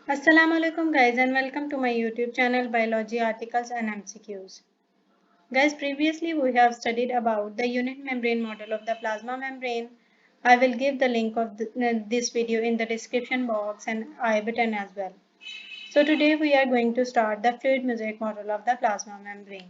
Assalamu alaikum guys and welcome to my YouTube channel Biology Articles and MCQs. Guys, previously we have studied about the unit membrane model of the plasma membrane. I will give the link of this video in the description box and I button as well. So today we are going to start the fluid mosaic model of the plasma membrane.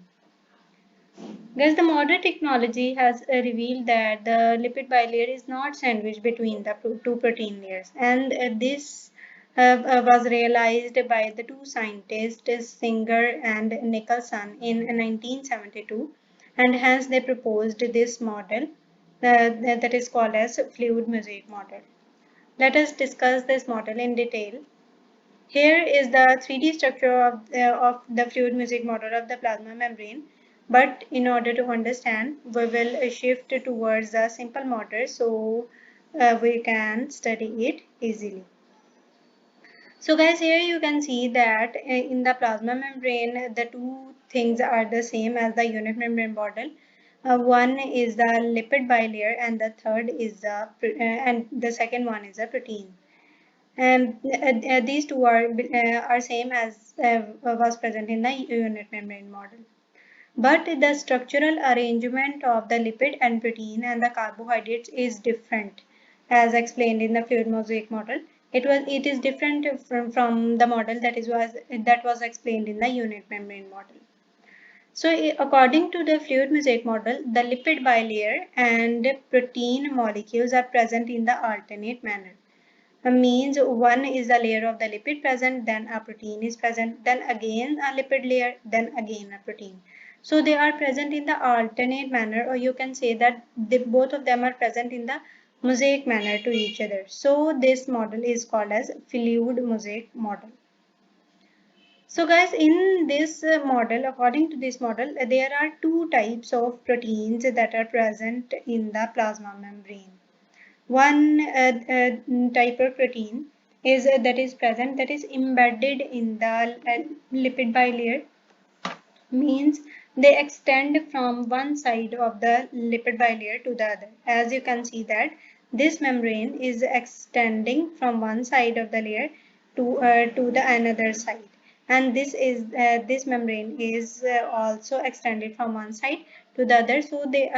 Guys, the modern technology has revealed that the lipid bilayer is not sandwiched between the two protein layers, and this was realized by the two scientists Singer and Nicholson in 1972, and hence they proposed this model that is called as fluid mosaic model. Let us discuss this model in detail. Here is the 3D structure of the fluid mosaic model of the plasma membrane. But in order to understand, we will shift towards the simple model so we can study it easily. So guys, here you can see that in the plasma membrane, the two things are the same as the unit membrane model. One is the lipid bilayer and the third is and the second one is a protein. These two are same as was present in the unit membrane model. But the structural arrangement of the lipid and protein and the carbohydrates is different, as explained in the fluid mosaic model. It is different from the model that was explained in the unit membrane model. So, according to the fluid mosaic model, the lipid bilayer and protein molecules are present in the alternate manner. Means one is a layer of the lipid present, then a protein is present, then again a lipid layer, then again a protein. So they are present in the alternate manner, or you can say that both of them are present in the mosaic manner to each other. So this model is called as fluid mosaic model. So guys, in this model, according to this model, there are two types of proteins that are present in the plasma membrane. One type of protein is that is present, that is embedded in the lipid bilayer, means they extend from one side of the lipid bilayer to the other. As you can see that this membrane is extending from one side of the layer to the another side, and this membrane is also extended from one side to the other. So they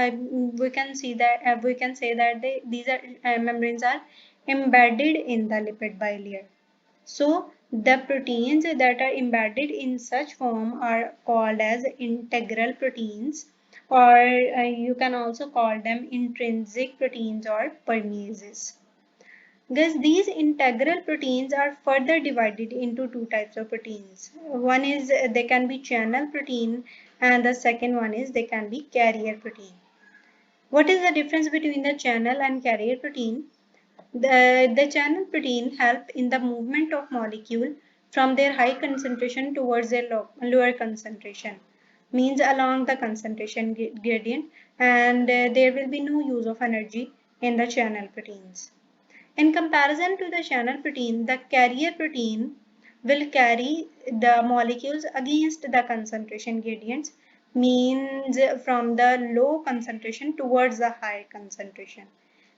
we can see that we can say that these are membranes are embedded in the lipid bilayer. So the proteins that are embedded in such form are called as integral proteins, or you can also call them intrinsic proteins or permeases. Thus, these integral proteins are further divided into two types of proteins. One is they can be channel protein, and the second one is they can be carrier protein. What is the difference between the channel and carrier protein? The channel protein help in the movement of molecule from their high concentration towards their lower concentration, means along the concentration gradient, and there will be no use of energy in the channel proteins. In comparison to the channel protein, the carrier protein will carry the molecules against the concentration gradients, means from the low concentration towards the high concentration.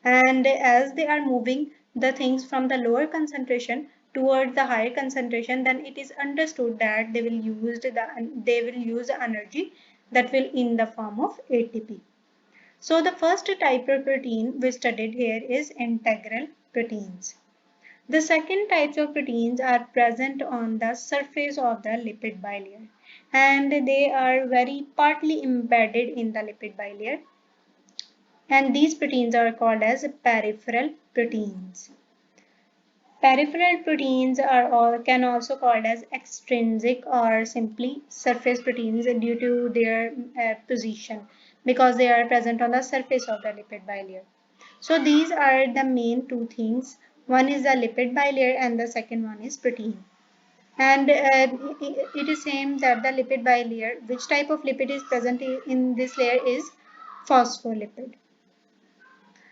And as they are moving the things from the lower concentration towards the higher concentration, then it is understood that they will use energy that will in the form of ATP. So the first type of protein we studied here is integral proteins. The second types of proteins are present on the surface of the lipid bilayer, and they are very partly embedded in the lipid bilayer, and these proteins are called as peripheral proteins. Peripheral proteins can also called as extrinsic or simply surface proteins due to their position, because they are present on the surface of the lipid bilayer. So these are the main two things. One is the lipid bilayer and the second one is protein. And it is same that the lipid bilayer, which type of lipid is present in this layer is phospholipid.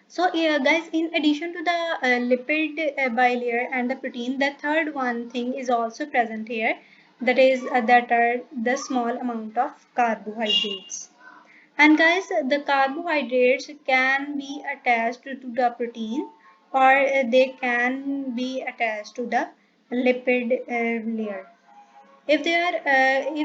So guys, in addition to the lipid bilayer and the protein, the third one thing is also present here. That are the small amount of carbohydrates. And guys, the carbohydrates can be attached to the protein, or they can be attached to the lipid layer. If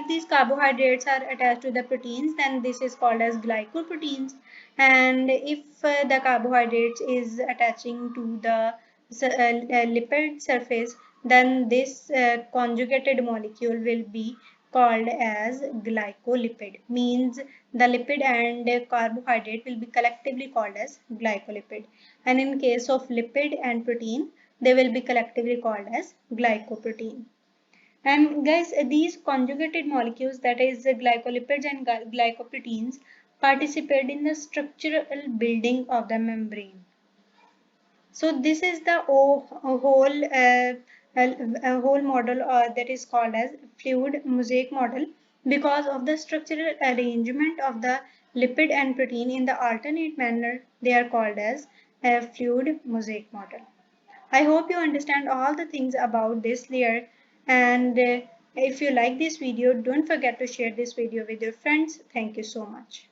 these carbohydrates are attached to the proteins, then this is called as glycoproteins. And if the carbohydrates is attaching to the lipid surface, then this conjugated molecule will be called as glycolipid. Means the lipid and carbohydrate will be collectively called as glycolipid. And in case of lipid and protein, they will be collectively called as glycoprotein. And guys, these conjugated molecules, that is glycolipids and glycoproteins, participate in the structural building of the membrane. So this is the whole model that is called as fluid mosaic model. Because of the structural arrangement of the lipid and protein in the alternate manner, they are called as a fluid mosaic model. I hope you understand all the things about this layer, and if you like this video, don't forget to share this video with your friends. Thank you so much.